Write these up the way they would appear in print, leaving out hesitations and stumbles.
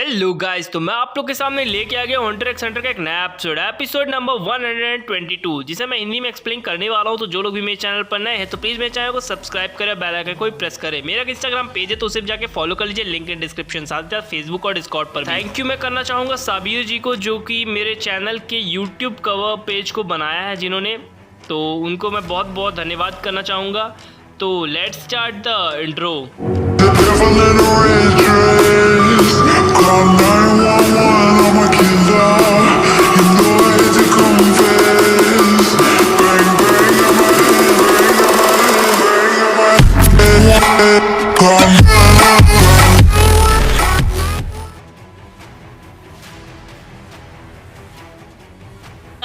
Hello guys, तो मैं आप लोग के सामने लेके आ गया हंटर एक्स हंटर का एक नया एपिसोड नंबर 122, जिसे मैं हिंदी में एक्सप्लेन करने वाला हूं। तो जो लोग भी मेरे चैनल पर नए हैं तो प्लीज मेरे चैनल को सब्सक्राइब करें, बेल आइकन को प्रेस करें। मेरा इंस्टाग्राम पेज है तो उसे जाके फॉलो कर लीजिए, लिंक इन डिस्क्रिप्शन, साथ ही साथ फेसबुक और डिस्कॉर्ड पर। थैंक यू मैं करना चाहूँगा साबिर जी को, जो कि मेरे चैनल के यूट्यूब कवर पेज को बनाया है जिन्होंने, तो उनको मैं बहुत बहुत धन्यवाद करना चाहूँगा। तो let's start the intro. Call 911 on my killer. You know I hate to confess. Bang bang on my head, bang on my head. Call 911.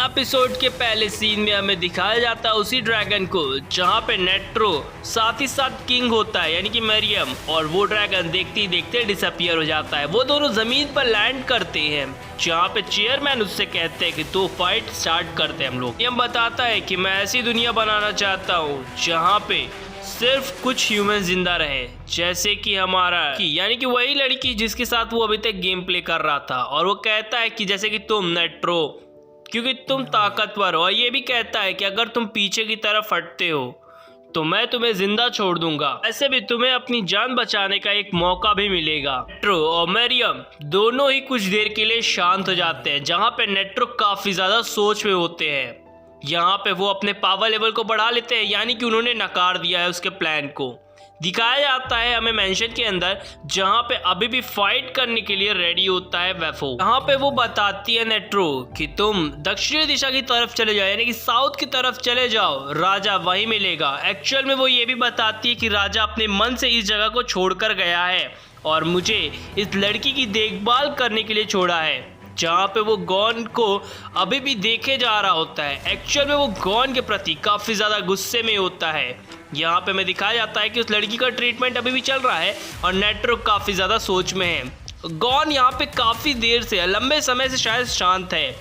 Episode के पहले सीन में हमें दिखाया जाता है उसी ड्रैगन को जहाँ पे नेट्रो साथ ही साथ किंग होता है, यानी कि मरियम, और वो ड्रैगन देखते ही देखते डिसअपियर हो जाता है। वो दोनों जमीन पर लैंड करते हैं जहाँ पे चेयरमैन उससे कहते हैं कि तो फाइट स्टार्ट करते हैं हम लोग। मरियम बताता है कि मैं ऐसी दुनिया बनाना चाहता हूँ जहाँ पे सिर्फ कुछ ह्यूमन जिंदा रहे, जैसे कि हमारा यानी कि वही लड़की जिसके साथ वो अभी तक गेम प्ले कर रहा था। और वो कहता है कि जैसे कि तुम नेट्रो, क्योंकि तुम ताकतवर हो। और ये भी कहता है कि अगर तुम पीछे की तरफ हटते हो तो मैं तुम्हें जिंदा छोड़ दूंगा, ऐसे भी तुम्हें अपनी जान बचाने का एक मौका भी मिलेगा। नेट्रो और मरियम दोनों ही कुछ देर के लिए शांत हो जाते हैं, जहां पे नेट्रो काफी ज्यादा सोच में होते हैं। यहाँ पे वो अपने पावर लेवल को बढ़ा लेते हैं, यानी कि उन्होंने नकार दिया है उसके प्लान को। दिखाया जाता है हमें मेंशन के अंदर, जहां पे अभी भी फाइट करने के लिए रेडी होता है वेफो। यहाँ पे वो बताती है नेट्रो कि तुम दक्षिणी दिशा की तरफ चले जाओ, यानी कि साउथ की तरफ चले जाओ, राजा वहीं मिलेगा। एक्चुअल में वो ये भी बताती है कि राजा अपने मन से इस जगह को छोड़कर गया है और मुझे इस लड़की की देखभाल करने के लिए छोड़ा है, जहाँ पे वो गॉन को अभी भी देखे जा रहा होता है। एक्चुअल में वो गॉन के प्रति काफ़ी ज़्यादा गुस्से में होता है। यहाँ पे हमें दिखाया जाता है कि उस लड़की का ट्रीटमेंट अभी भी चल रहा है और नेट्रो काफ़ी ज़्यादा सोच में है। गॉन यहाँ पे काफ़ी देर से, लंबे समय से शायद शांत है।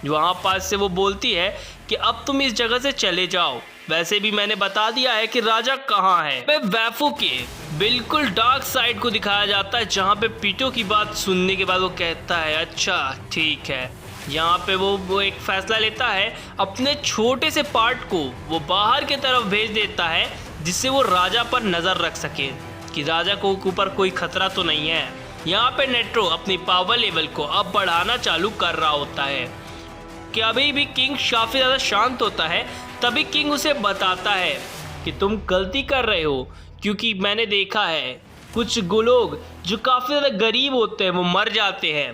वहाँ पास से वो बोलती है कि अब तुम इस जगह से चले जाओ, वैसे भी मैंने बता दिया है कि राजा कहाँ है। वैफू के बिल्कुल डार्क साइड को दिखाया जाता है, जहाँ पे पीटो की बात सुनने के बाद वो कहता है अच्छा ठीक है। यहाँ पे वो एक फैसला लेता है, अपने छोटे से पार्ट को वो बाहर की तरफ भेज देता है, जिससे वो राजा पर नज़र रख सके कि राजा को ऊपर कोई खतरा तो नहीं है। यहाँ पे नेट्रो अपनी पावर लेवल को अब बढ़ाना चालू कर रहा होता है कि अभी भी किंग काफ़ी ज़्यादा शांत होता है। तभी किंग उसे बताता है कि तुम गलती कर रहे हो, क्योंकि मैंने देखा है कुछ लोग जो काफ़ी ज़्यादा गरीब होते हैं वो मर जाते हैं,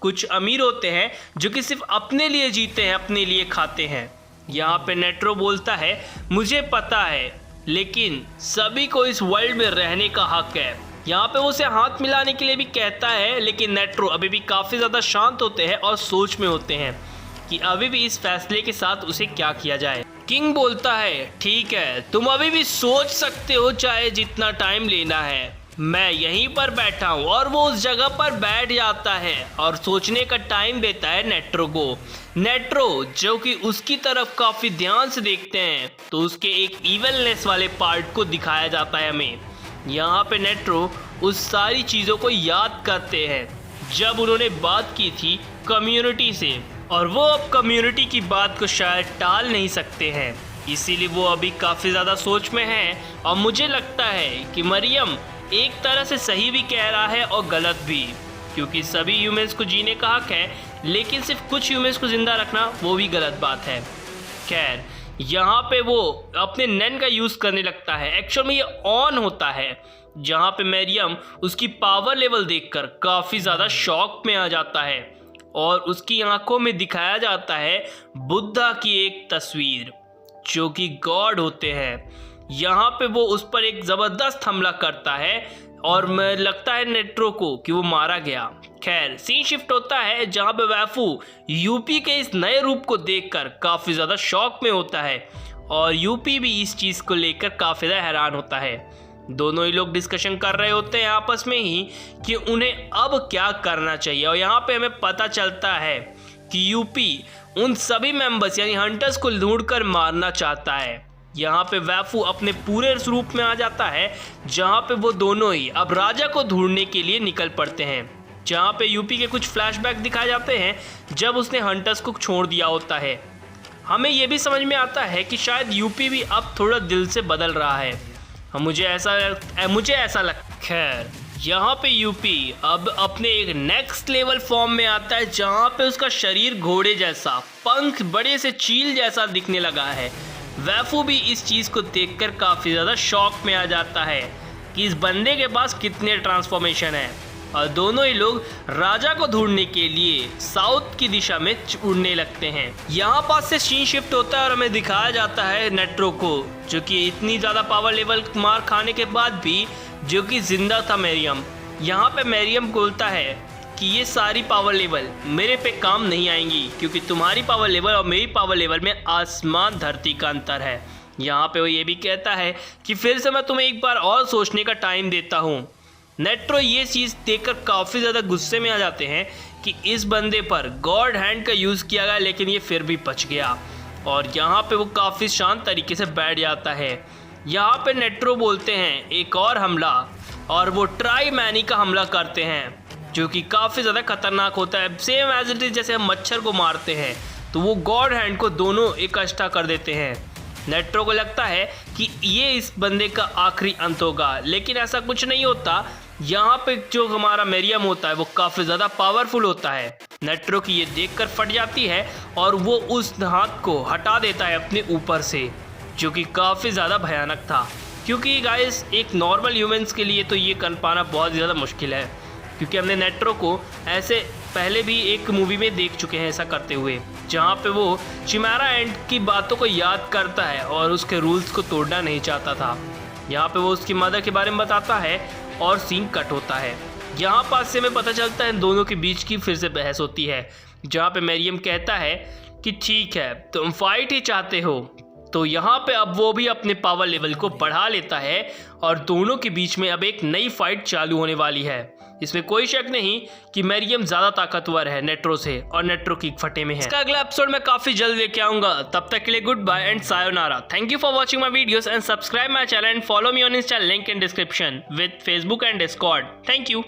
कुछ अमीर होते हैं जो कि सिर्फ अपने लिए जीते हैं, अपने लिए खाते हैं। यहाँ पे नेट्रो बोलता है मुझे पता है, लेकिन सभी को इस वर्ल्ड में रहने का हक है। यहाँ पे वो उसे हाथ मिलाने के लिए भी कहता है, लेकिन नेट्रो अभी भी काफ़ी ज़्यादा शांत होते हैं और सोच में होते हैं कि अभी भी इस फैसले के साथ उसे क्या किया जाए। किंग बोलता है ठीक है, तुम अभी भी सोच सकते हो, चाहे जितना टाइम लेना है, मैं यहीं पर बैठा हूँ। और वो उस जगह पर बैठ जाता है और सोचने का टाइम देता है नेट्रो को। नेट्रो जो कि उसकी तरफ काफ़ी ध्यान से देखते हैं, तो उसके एक इवलनेस वाले पार्ट को दिखाया जाता है हमें। यहाँ पे नेट्रो उस सारी चीज़ों को याद करते हैं जब उन्होंने बात की थी कम्युनिटी से, और वो अब कम्युनिटी की बात को शायद टाल नहीं सकते हैं, इसीलिए वो अभी काफ़ी ज़्यादा सोच में हैं। और मुझे लगता है कि मरियम एक तरह से सही भी कह रहा है और गलत भी, क्योंकि सभी ह्यूमंस को जीने का हक है, लेकिन सिर्फ कुछ ह्यूमंस को ज़िंदा रखना वो भी गलत बात है। खैर, यहाँ पे वो अपने नैन का यूज़ करने लगता है। एक्चुअल में ये ऑन होता है, जहाँ पे मरियम उसकी पावर लेवल देखकर काफ़ी ज़्यादा शॉक में आ जाता है और उसकी आंखों में दिखाया जाता है बुद्धा की एक तस्वीर, जो कि गॉड होते हैं। यहाँ पे वो उस पर एक ज़बरदस्त हमला करता है और मैं लगता है नेट्रो को कि वो मारा गया। खैर, सीन शिफ्ट होता है जहाँ पे वैफू यूपी के इस नए रूप को देखकर काफ़ी ज़्यादा शॉक में होता है और यूपी भी इस चीज़ को लेकर काफ़ी ज़्यादा हैरान होता है। दोनों ही लोग डिस्कशन कर रहे होते हैं आपस में ही कि उन्हें अब क्या करना चाहिए। और यहाँ पे हमें पता चलता है कि यूपी उन सभी मेंबर्स यानी हंटर्स को ढूंढकर मारना चाहता है। यहाँ पे वैफू अपने पूरे रूप में आ जाता है, जहाँ पे वो दोनों ही अब राजा को ढूंढने के लिए निकल पड़ते हैं। जहाँ पे यूपी के कुछ फ्लैशबैक दिखाए जाते हैं जब उसने हंटर्स को छोड़ दिया होता है। हमें ये भी समझ में आता है कि शायद यूपी भी अब थोड़ा दिल से बदल रहा है। मुझे ऐसा लगता है। खैर, यहाँ पे यूपी अब अपने एक नेक्स्ट लेवल फॉर्म में आता है, जहाँ पे उसका शरीर घोड़े जैसा, पंख बड़े से चील जैसा दिखने लगा है। वैफू भी इस चीज़ को देखकर काफ़ी ज़्यादा शॉक में आ जाता है कि इस बंदे के पास कितने ट्रांसफॉर्मेशन है, और दोनों ही लोग राजा को ढूंढने के लिए साउथ की दिशा में उड़ने लगते हैं। यहाँ पास से सीन शिफ्ट होता है और हमें दिखाया जाता है नेट्रो को, जो कि इतनी ज़्यादा पावर लेवल मार खाने के बाद भी जो कि जिंदा था मरियम। यहाँ पे मरियम बोलता है कि ये सारी पावर लेवल मेरे पे काम नहीं आएंगी, क्योंकि तुम्हारी पावर लेवल और मेरी पावर लेवल में आसमान धरती का अंतर है। यहाँ पे वो ये भी कहता है कि फिर से मैं तुम्हें एक बार और सोचने का टाइम देता हूँ। नेट्रो ये चीज़ देखकर काफ़ी ज़्यादा गुस्से में आ जाते हैं कि इस बंदे पर गॉड हैंड का यूज़ किया गया, लेकिन ये फिर भी बच गया, और यहाँ पे वो काफ़ी शांत तरीके से बैठ जाता है। यहाँ पे नेट्रो बोलते हैं एक और हमला, और वो ट्राई मैनी का हमला करते हैं, जो कि काफ़ी ज़्यादा खतरनाक होता है। सेम एज इट इज जैसे हम मच्छर को मारते हैं, तो वो गॉड हैंड को दोनों इकट्ठा कर देते हैं। नेट्रो को लगता है कि ये इस बंदे का आखिरी अंत होगा, लेकिन ऐसा कुछ नहीं होता। यहाँ पे जो हमारा मरियम होता है वो काफ़ी ज़्यादा पावरफुल होता है। नेट्रो की ये देखकर फट जाती है और वो उस हाथ को हटा देता है अपने ऊपर से, जो कि काफ़ी ज़्यादा भयानक था। क्योंकि गाइस एक नॉर्मल ह्यूमंस के लिए तो ये कर पाना बहुत ज़्यादा मुश्किल है, क्योंकि हमने नेट्रो को ऐसे पहले भी एक मूवी में देख चुके हैं ऐसा करते हुए, जहाँ पे वो चिमैरा एंड की बातों को याद करता है और उसके रूल्स को तोड़ना नहीं चाहता था। यहाँ पे वो उसकी मदर के बारे में बताता है और सीन कट होता है। यहाँ पास से हमें पता चलता है दोनों के बीच की फिर से बहस होती है, जहाँ पे मरियम कहता है कि ठीक है तुम फाइट ही चाहते हो। तो यहाँ पे अब वो भी अपने पावर लेवल को बढ़ा लेता है और दोनों के बीच में अब एक नई फाइट चालू होने वाली है। इसमें कोई शक नहीं कि मरियम ज़्यादा ताकतवर है नेट्रो से, और नेट्रो की फटे में है। इसका अगला एपिसोड मैं काफ़ी जल्द लेके आऊँगा। तब तक के लिए good bye and sayonara. Thank you for watching my videos and subscribe my channel and follow me on Insta, link in description with Facebook and Discord. Thank you.